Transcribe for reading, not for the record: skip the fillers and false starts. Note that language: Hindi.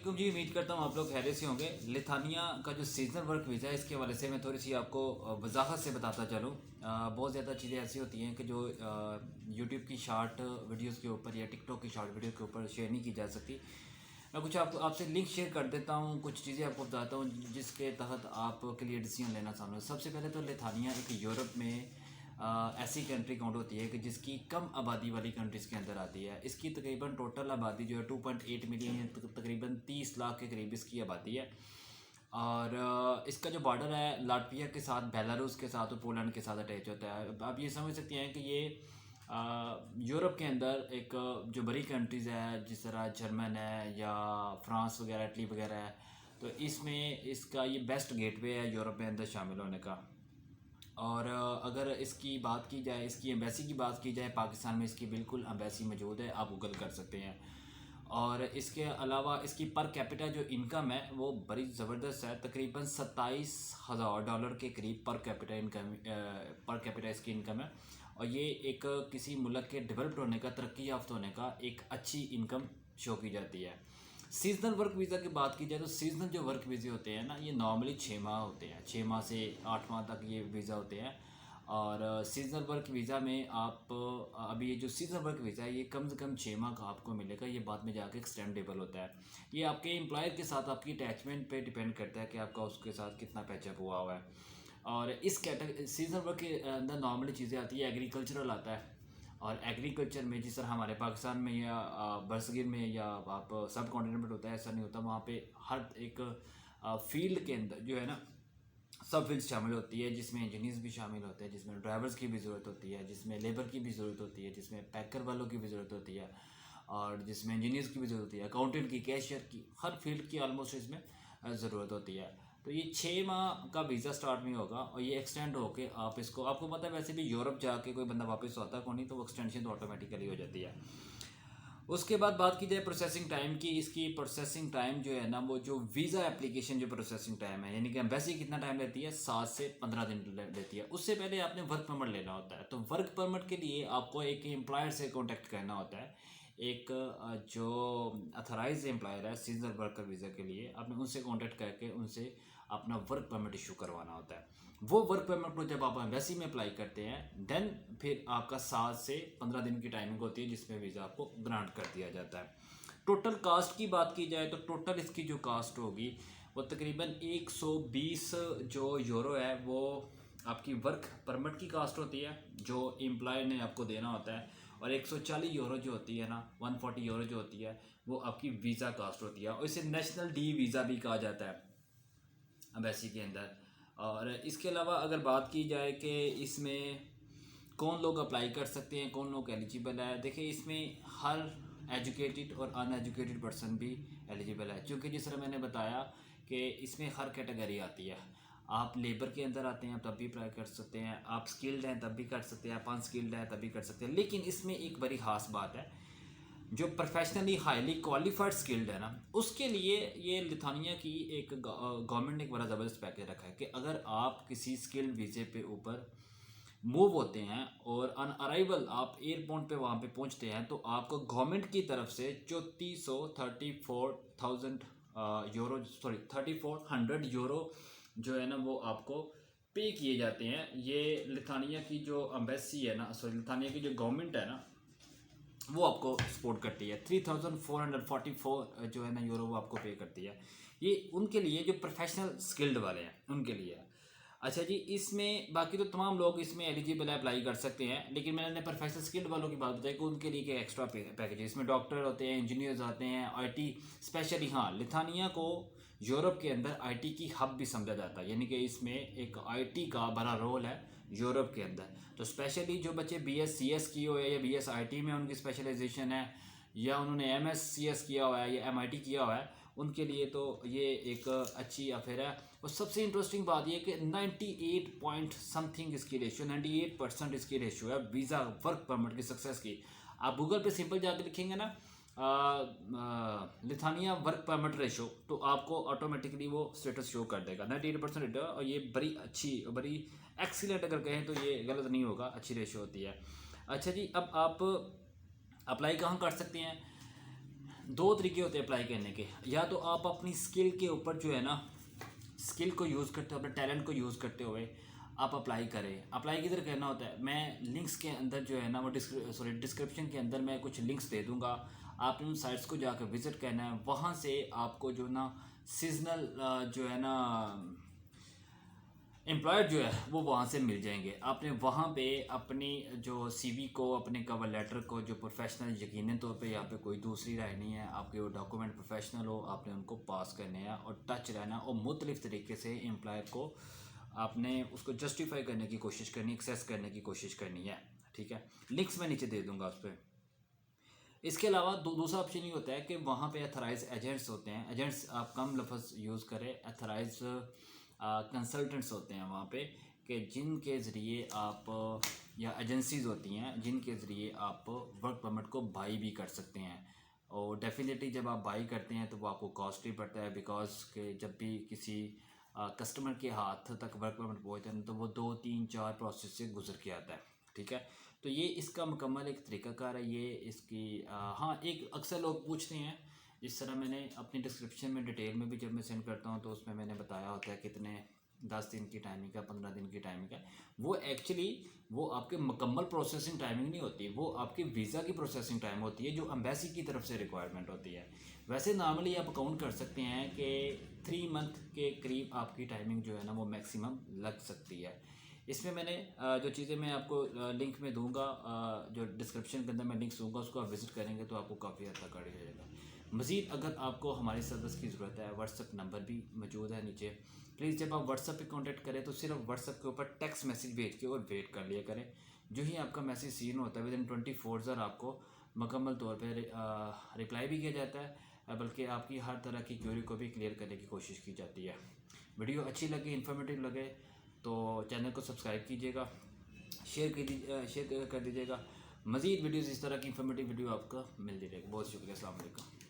वालेकुम जी। उम्मीद करता हूँ आप लोग खैरियत से होंगे। लिथानिया का जो सीजनल वर्क वीज़ा है इसके हवाले से मैं थोड़ी सी आपको वजाहत से बताता चलूँ। बहुत ज़्यादा चीज़ें ऐसी होती हैं कि जो यूट्यूब की शॉर्ट वीडियोस के ऊपर या टिकटॉक की शॉर्ट वीडियो के ऊपर शेयर नहीं की जा सकती। मैं कुछ आपसे लिंक शेयर कर देता हूँ, कुछ चीज़ें आपको बताता हूँ जिसके तहत आपके लिए डिसीजन लेना सामने। सबसे पहले तो लिथानिया एक यूरोप में ऐसी कंट्री काउंट होती है कि जिसकी कम आबादी वाली कंट्रीज़ के अंदर आती है। इसकी तकरीबन टोटल आबादी जो है 2.8 मिलियन, तकरीबन 30 लाख के करीब इसकी आबादी है। और इसका जो बॉर्डर है लाटविया के साथ, बेलारूस के साथ और पोलैंड के साथ अटैच होता है। आप ये समझ सकते हैं कि ये यूरोप के अंदर एक जो बड़ी कंट्रीज़ है जिस तरह जर्मन है या फ्रांस वगैरह, इटली वगैरह है, तो इसमें इसका ये बेस्ट गेटवे है यूरोप में अंदर शामिल होने का। और अगर इसकी बात की जाए, इसकी एम्बेसी की बात की जाए, पाकिस्तान में इसकी बिल्कुल एम्बेसी मौजूद है, आप गूगल कर सकते हैं। और इसके अलावा इसकी पर कैपिटा जो इनकम है वो बड़ी ज़बरदस्त है, तकरीबन $27,000 के करीब per capita income, per capita इसकी इनकम है। और ये एक किसी मुल्क के डेवलप्ड होने का, तरक्की याफ्त होने का एक अच्छी इनकम शो की जाती है। सीजनल वर्क वीज़ा की बात की जाए तो सीजनल जो वर्क वीज़े होते हैं ना, ये नॉर्मली 6 माह होते हैं, 6 माह से 8 माह तक ये वीज़ा होते हैं। और सीजनल वर्क वीज़ा में आप अभी ये जो सीजनल वर्क वीज़ा है ये कम से कम 6 माह का आपको मिलेगा। ये बाद में जाके एक्सटेंडेबल होता है। ये आपके एम्प्लॉयर के साथ आपकी अटैचमेंट पे डिपेंड करता है कि आपका उसके साथ कितना पैचअप हुआ हुआ है। और इस कैटेगरी सीजनल वर्क के अंदर नॉर्मली चीज़ें आती है, एग्रीकल्चरल आता है। और एग्रीकल्चर में जिस तरह हमारे पाकिस्तान में या बरसगीर में या आप सब कॉन्टिनेंट में होता है, ऐसा नहीं होता। वहाँ पे हर एक फील्ड के अंदर जो है ना, सब फील्ड शामिल होती है, जिसमें इंजीनियर्स भी शामिल होते हैं, जिसमें ड्राइवर्स की भी ज़रूरत होती है, जिसमें लेबर की भी ज़रूरत होती है, जिसमें पैकर वालों की भी ज़रूरत होती है, और जिसमें इंजीनियर्स की भी ज़रूरत होती है, अकाउंटेंट की, कैशियर की, हर फील्ड की ऑलमोस्ट इसमें ज़रूरत होती है। तो ये 6 माह का वीज़ा स्टार्ट में होगा और ये एक्सटेंड होके आप इसको, आपको पता है वैसे भी यूरोप जाके कोई बंदा वापस आता कौन नहीं, तो वो एक्सटेंशन तो ऑटोमेटिकली हो जाती है। उसके बाद बात की जाए प्रोसेसिंग टाइम की, इसकी प्रोसेसिंग टाइम जो है ना, वो जो वीज़ा एप्लीकेशन जो प्रोसेसिंग टाइम है, यानी कि एम्बेसी कितना टाइम लेती है, 7 से 15 दिन लेती है। उससे पहले आपने वर्क परमिट लेना होता है। तो वर्क परमिट के लिए आपको एक एम्प्लॉयर से कॉन्टेक्ट करना होता है। एक जो अथोराइज एम्प्लॉयर है सीजनल वर्कर वीज़ा के लिए, आपने उनसे कॉन्टेक्ट करके उनसे अपना वर्क परमिट इशू करवाना होता है। वो वर्क परमिट को जब आप एम्बेसी में अप्लाई करते हैं, देन फिर आपका 7 से 15 दिन की टाइमिंग होती है जिसमें वीज़ा आपको ग्रांट कर दिया जाता है। टोटल कास्ट की बात की जाए तो टोटल इसकी जो कास्ट होगी वो तकरीबन 120 जो यूरो है, वो आपकी वर्क परमिट की कास्ट होती है जो एम्प्लॉयर ने आपको देना होता है। और 140 यूरो जो होती है ना, 140 यूरो जो होती है, वो आपकी वीज़ा कास्ट होती है। और इसे नेशनल डी वीज़ा भी कहा जाता है एम्बेसी के अंदर। और इसके अलावा अगर बात की जाए कि इसमें कौन लोग अप्लाई कर सकते हैं, कौन लोग एलिजिबल है, देखिए इसमें हर एजुकेटेड और अनएजुकेटेड पर्सन भी एलिजिबल है। क्योंकि जिस तरह मैंने बताया कि इसमें हर कैटेगरी आती है। आप लेबर के अंदर आते हैं तब भी अप्लाई कर सकते हैं, आप स्किल्ड हैं तब भी कर सकते हैं, आप अनस्किल्ड हैं तब भी कर सकते हैं। लेकिन इसमें एक बड़ी ख़ास बात है, जो प्रोफेशनली हाईली क्वालिफाइड स्किल्ड है ना, उसके लिए ये लिथानिया की एक गवर्नमेंट ने एक बड़ा ज़बरदस्त पैकेज रखा है कि अगर आप किसी स्किल्ड वीज़े पे ऊपर मूव होते हैं और ऑन अराइवल आप एयरपोर्ट पे वहाँ पे पहुँचते हैं, तो आपको गवर्नमेंट की तरफ से 34,000 यूरो, सॉरी 3400 यूरो जो है ना, वो आपको पे किए जाते हैं। ये लिथानिया की जो एम्बेसी है ना, सॉरी लिथानिया की जो गवर्नमेंट है ना, वो आपको सपोर्ट करती है। 3444 जो है ना यूरो, वो आपको पे करती है। ये उनके लिए जो प्रोफेशनल स्किल्ड वाले हैं उनके लिए है। अच्छा जी, इसमें बाकी तो तमाम लोग इसमें एलिजिबल अप्लाई कर सकते हैं, लेकिन मैंने प्रोफेशनल स्किल्ड वालों की बात बताई कि उनके लिए क्या एक्स्ट्रा पैकेज है। इसमें डॉक्टर होते हैं, इंजीनियर्स आते हैं, आईटी स्पेशली। हाँ, लिथानिया को यूरोप के अंदर आईटी की हब भी समझा जाता है, यानी कि इसमें एक आईटी का बड़ा रोल है यूरोप के अंदर। तो स्पेशली जो बच्चे BScs किए हुए हैं या BS IT में उनकी स्पेशलाइजेशन है, या उन्होंने MScs किया हुआ है या MIT किया हुआ है, उनके लिए तो ये एक अच्छी अफेयर है। और सबसे इंटरेस्टिंग बात ये कि 98 पॉइंट समथिंग इसकी रेशियो, 98% इसकी रेशियो है वीज़ा वर्क परमिट की सक्सेस की। आप गूगल पे सिंपल जाके लिखेंगे ना लिथानिया वर्क परमिट रेशो, तो आपको ऑटोमेटिकली वो स्टेटस शो कर देगा 98%। और ये बड़ी अच्छी, बड़ी एक्सीलेंट अगर कहें तो ये गलत नहीं होगा, अच्छी रेशो होती है। अच्छा जी, अब आप अप्लाई कहाँ कर सकते हैं? दो तरीके होते हैं अप्लाई करने के। या तो आप अपनी स्किल के ऊपर जो है ना, स्किल को यूज़ करते हुए, अपने टैलेंट को यूज़ करते हुए आप अप्लाई करें। अप्लाई किधर करना होता है, मैं लिंक्स के अंदर जो है ना वो डिस्क्रिप्शन के अंदर मैं कुछ लिंक्स दे दूँगा, आपने उन साइट्स को जाकर विज़िट करना है। वहाँ से आपको जो ना सीजनल जो है ना एम्प्लॉयर जो है वो वहाँ से मिल जाएंगे। आपने वहाँ पे अपनी जो सीवी को, अपने कवर लेटर को जो प्रोफेशनल, यकीनन तौर पे यहाँ पे कोई दूसरी राय नहीं है, आपके वो डॉक्यूमेंट प्रोफेशनल हो, आपने उनको पास करने हैं और टच रहना और मुख्तलिफ़ तरीके से एम्प्लॉयर को आपने उसको जस्टिफाई करने की कोशिश करनी, एक्सेस करने की कोशिश करनी है। ठीक है, लिंक्स मैं नीचे दे दूँगा उस पर। इसके अलावा दूसरा ऑप्शन ये होता है कि वहाँ पे अथराइज एजेंट्स होते हैं। एजेंट्स आप कम लफ्ज़ यूज़ करें, अथराइज कंसल्टेंट्स होते हैं वहाँ पे, कि जिनके ज़रिए आप या एजेंसीज होती हैं जिनके ज़रिए आप वर्क परमिट को बाई भी कर सकते हैं। और डेफिनेटली जब आप बाई करते हैं तो वो आपको कॉस्टली पड़ता है, बिकॉज के जब भी किसी कस्टमर के हाथ तक वर्क परमिट पहुँचता है तो वो 2 3 4 प्रोसेस से गुजर के आता है। ठीक है, तो ये इसका मुकम्मल एक तरीक़ाकार है। ये इसकी हाँ, एक अक्सर लोग पूछते हैं, जिस तरह मैंने अपनी डिस्क्रिप्शन में डिटेल में भी जब मैं सेंड करता हूँ तो उसमें मैंने बताया होता है कितने 10 दिन की टाइमिंग का, 15 दिन की टाइमिंग का। वो एक्चुअली वो आपके मुकम्मल प्रोसेसिंग टाइमिंग नहीं होती, वो आपकी वीज़ा की प्रोसेसिंग टाइम होती है जो एम्बेसी की तरफ से रिक्वायरमेंट होती है। वैसे नॉर्मली आप काउंट कर सकते हैं कि 3 मंथ के करीब आपकी टाइमिंग जो है ना वो मैक्सिमम लग सकती है। इसमें मैंने जो चीज़ें मैं आपको लिंक में दूंगा, जो डिस्क्रिप्शन के अंदर मैं लिंक्स दूंगा, उसको आप विज़िट करेंगे तो आपको काफ़ी हद तक आइडिया जाएगा। मज़ीद अगर आपको हमारी सर्विस की ज़रूरत है, व्हाट्सअप नंबर भी मौजूद है नीचे। प्लीज़ जब आप व्हाट्सअप पे कांटेक्ट करें तो सिर्फ व्हाट्सअप के ऊपर टेक्स्ट मैसेज भेज के और वेट कर लिया करें। जो ही आपका मैसेज सीन होता है विदिन 24 आवर आपको मुकम्मल तौर पर रिप्लाई भी किया जाता है, बल्कि आपकी हर तरह की क्वेरी को भी क्लियर करने की कोशिश की जाती है। वीडियो अच्छी लगे, इन्फॉर्मेटिव लगे तो चैनल को सब्सक्राइब कीजिएगा, शेयर कर दीजिएगा। मज़ीद वीडियोज़ इस तरह की इन्फॉर्मेटिव वीडियो आपको मिलती रहेगी। बहुत शुक्रिया, अस्सलाम वालेकुम।